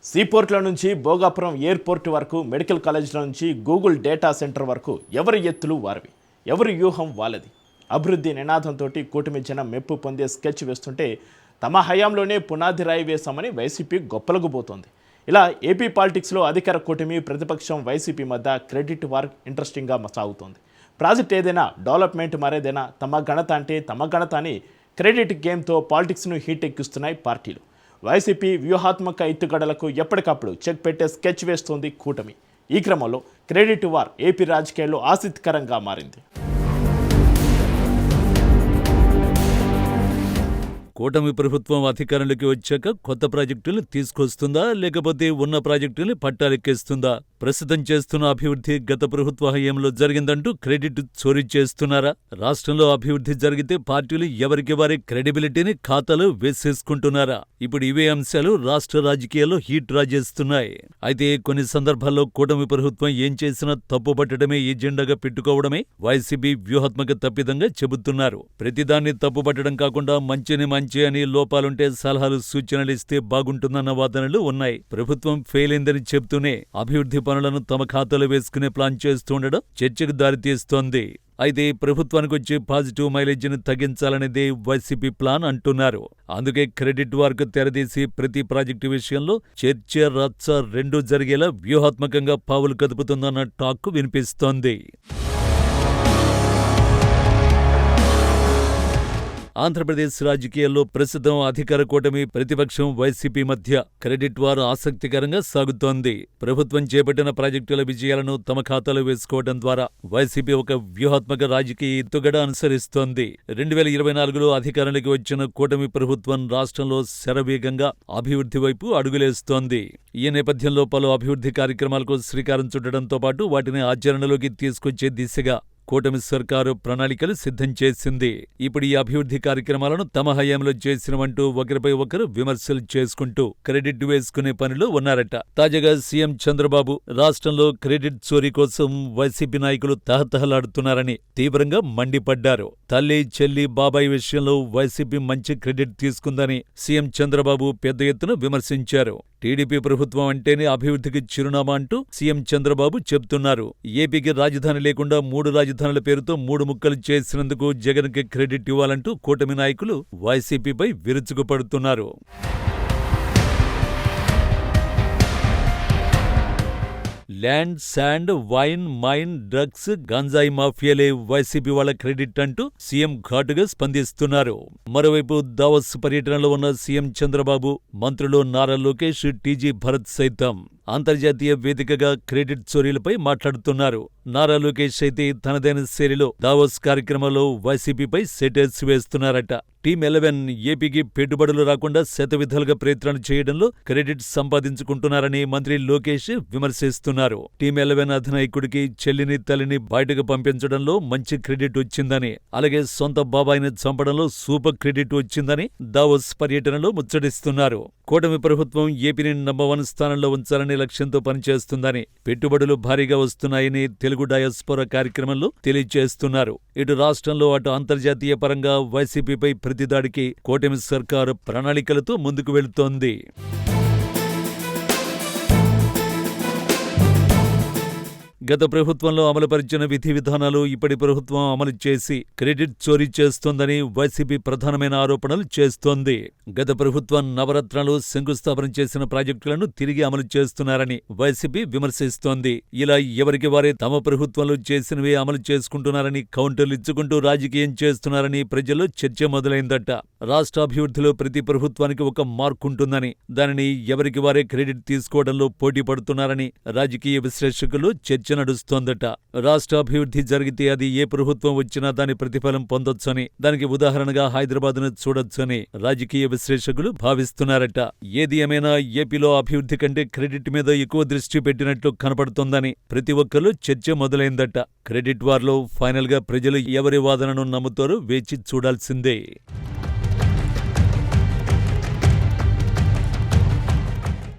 సీపోర్ట్ల నుంచి భోగాపురం ఎయిర్పోర్ట్ వరకు మెడికల్ కాలేజ్ల నుంచి గూగుల్ డేటా సెంటర్ వరకు ఎవరి ఎత్తులు వారివి, ఎవరి వ్యూహం వాళ్ళది. అభివృద్ధి నినాదంతో కూటమి జనం మెప్పు పొందే స్కెచ్ వేస్తుంటే తమ హయాంలోనే పునాది రాయి వేశామని వైసీపీ గొప్పలగుబోతోంది. ఇలా ఏపీ పాలిటిక్స్లో అధికార కూటమి ప్రతిపక్షం వైసీపీ మధ్య క్రెడిట్ వార్ ఇంట్రెస్టింగ్గా సాగుతోంది. ప్రాజెక్ట్ ఏదైనా, డెవలప్మెంట్ మరేదైనా తమ ఘనత అంటే తమ ఘనత అని క్రెడిట్ గేమ్తో పాలిటిక్స్ను హీట్ ఎక్కిస్తున్నాయి పార్టీలు. వైసీపీ వ్యూహాత్మక ఎత్తుగడలకు ఎప్పటికప్పుడు చెక్ పెట్టే స్కెచ్ వేస్తోంది కూటమి. ఈ క్రమంలో క్రెడిట్ వార్ ఏపీ రాజకీయాల్లో ఆసక్తికరంగా మారింది. కూటమి ప్రభుత్వం అధికారంలోకి వచ్చాక కొత్త ప్రాజెక్టులు తీసుకొస్తుందా, లేకపోతే ఉన్న ప్రాజెక్టుల్ని పట్టాలెక్కేస్తుందా? ప్రస్తుతం చేస్తున్న అభివృద్ధి గత ప్రభుత్వ హయాంలో జరిగిందంటూ క్రెడిట్ చోరీ చేస్తున్నారా? రాష్ట్రంలో అభివృద్ధి జరిగితే పార్టీలు ఎవరికి వారి క్రెడిబిలిటీని ఖాతాలో వేసేసుకుంటున్నారా? ఇప్పుడు ఇవే అంశాలు రాష్ట్ర రాజకీయాల్లో హీట్ రాజేస్తున్నాయి. అయితే కొన్ని సందర్భాల్లో కూటమి ప్రభుత్వం ఏం చేసినా తప్పుపట్టడమే ఎజెండాగా పెట్టుకోవడమే వైసీపీ వ్యూహాత్మక తప్పిదంగా చెబుతున్నారు. ప్రతిదాన్ని తప్పుపట్టడం కాకుండా మంచిని మంచి అని, లోపాలుంటే సలహాలు సూచనలు ఇస్తే బాగుంటుందన్న వాదనలు ఉన్నాయి. ప్రభుత్వం ఫెయిల్ అయిందని చెబుతూనే అభివృద్ధి పనులను తమ ఖాతాలో వేసుకునే ప్లాన్ చేస్తుండడం చర్చకు దారితీస్తోంది. అయితే ప్రభుత్వానికి వచ్చే పాజిటివ్ మైలేజీని తగ్గించాలనేదే వైసీపీ ప్లాన్ అంటున్నారు. అందుకే క్రెడిట్ వార్కు తెరదీసి ప్రతి ప్రాజెక్టు విషయంలో చర్చ, రచ్చ రెండూ జరిగేలా వ్యూహాత్మకంగా పావులు కదుపుతుందన్న టాక్ వినిపిస్తోంది. ఆంధ్రప్రదేశ్ రాజకీయాల్లో ప్రస్తుతం అధికార కూటమి ప్రతిపక్షం వైసీపీ మధ్య క్రెడిట్ వార్ ఆసక్తికరంగా సాగుతోంది. ప్రభుత్వం చేపట్టిన ప్రాజెక్టుల విజయాలను తమ ఖాతాలో వేసుకోవడం ద్వారా వైసీపీ ఒక వ్యూహాత్మక రాజకీయ ఎత్తుగడ అనుసరిస్తోంది. 2024లో అధికారంలోకి వచ్చిన కూటమి ప్రభుత్వం రాష్ట్రంలో శరవేగంగా అభివృద్ధి వైపు అడుగులేస్తోంది. ఈ నేపథ్యంలో పలు అభివృద్ధి కార్యక్రమాలకు శ్రీకారం చుట్టడంతో పాటు వాటిని ఆచరణలోకి తీసుకొచ్చే దిశగా కూటమి సర్కారు ప్రణాళికలు సిద్ధం చేసింది. ఇప్పుడు ఈ అభివృద్ధి కార్యక్రమాలను తమ హయాంలో చేసినవంటూ ఒకరిపై ఒకరు విమర్శలు చేసుకుంటూ క్రెడిట్ వేసుకునే పనిలో ఉన్నారట. తాజాగా సీఎం చంద్రబాబు రాష్ట్రంలో క్రెడిట్ చోరీ కోసం వైసీపీ నాయకులు తహతహలాడుతున్నారని తీవ్రంగా మండిపడ్డారు. తల్లి, చెల్లి, బాబాయి విషయంలో వైసీపీ మంచి క్రెడిట్ తీసుకుందని సీఎం చంద్రబాబు పెద్ద ఎత్తున విమర్శించారు. టీడీపీ ప్రభుత్వం అంటేనే అభివృద్ధికి చిరునామా అంటూ సీఎం చంద్రబాబు చెబుతున్నారు. ఏపీకి రాజధాని లేకుండా 3 రాజధానుల పేరుతో 3 ముక్కలు చేసినందుకు జగన్కి క్రెడిట్ ఇవ్వాలంటూ కూటమి నాయకులు వైసీపీపై విరుచుకుపడుతున్నారు. Land, sand, wine, mine, drugs, గంజాయి మాఫియాలే వైసీపీ వాళ్ళ క్రెడిట్ అంటూ సీఎం ఘాటుగా స్పందిస్తున్నారు. మరోవైపు దావోస్ పర్యటనలో ఉన్న సీఎం చంద్రబాబు, మంత్రులు నారా లోకేష్, టీజీ భరత్ సైతం అంతర్జాతీయ వేదికగా క్రెడిట్ చోరీలపై మాట్లాడుతున్నారు. నారా లోకేష్ అయితే తనదైన శైలిలో దావోస్ కార్యక్రమంలో వైసీపీపై సెటైర్స్ వేస్తున్నారట. టీమ్ 11 ఏపీకి పెట్టుబడులు రాకుండా శతవిధాలుగా ప్రయత్నాలు చేయడంలో క్రెడిట్ సంపాదించుకుంటున్నారని మంత్రి లోకేష్ విమర్శిస్తున్నారు. టీమ్ 11 అధినాయకుడికి చెల్లిని, తల్లిని బయటకు పంపించడంలో మంచి క్రెడిట్ వచ్చిందని, అలాగే సొంత బాబాయిని చంపడంలో సూపర్ క్రెడిట్ వచ్చిందని దావోస్ పర్యటనలో ముచ్చటిస్తున్నారు. కూటమి ప్రభుత్వం ఏపీని నంబర్ 1 స్థానంలో ఉంచాలని లక్ష్యంతో పనిచేస్తుందని, పెట్టుబడులు భారీగా వస్తున్నాయని తెలుగు డయాస్పోరా కార్యక్రమంలో తెలియజేస్తున్నారు. ఇటు రాష్ట్రంలో అటు అంతర్జాతీయ పరంగా వైసీపీపై ప్రతిదాడికి కూటమి సర్కారు ప్రణాళికలతో ముందుకు వెళుతోంది. గత ప్రభుత్వంలో అమలుపరిచిన విధి విధానాలు ఇప్పటి ప్రభుత్వం అమలు చేసి క్రెడిట్ చోరీ చేస్తోందని వైసీపీ ప్రధానమైన ఆరోపణలు చేస్తోంది. గత ప్రభుత్వం నవరత్నాలు శంకుస్థాపన చేసిన ప్రాజెక్టులను తిరిగి అమలు చేస్తున్నారని వైసీపీ విమర్శిస్తోంది. ఇలా ఎవరికి వారే తమ ప్రభుత్వంలో చేసినవే అమలు చేసుకుంటున్నారని కౌంటర్లు ఇచ్చుకుంటూ రాజకీయం చేస్తున్నారని ప్రజల్లో చర్చ మొదలైందట. రాష్ట్ర అభివృద్ధిలో ప్రతి ప్రభుత్వానికి ఒక మార్కుంటుందని, దానిని ఎవరికి వారే క్రెడిట్ తీసుకోవడంలో పోటీ పడుతున్నారని రాజకీయ విశ్లేషకులు చర్చ నడుస్తోందట. రాష్ట్ర అభివృద్ధి జరిగితే అది ఏ ప్రభుత్వం వచ్చినా దాని ప్రతిఫలం పొందొచ్చని, దానికి ఉదాహరణగా హైదరాబాద్ను చూడొచ్చని రాజకీయ విశ్లేషకులు భావిస్తున్నారట. ఏది ఏమైనా ఏపీలో అభివృద్ధి కంటే క్రెడిట్ మీద ఎక్కువ దృష్టి పెట్టినట్లు కనపడుతోందని ప్రతి ఒక్కరూ చర్చ మొదలైందట. క్రెడిట్ వార్లో ఫైనల్గా ప్రజలు ఎవరి వాదనను నమ్ముతారో వేచి చూడాల్సిందే.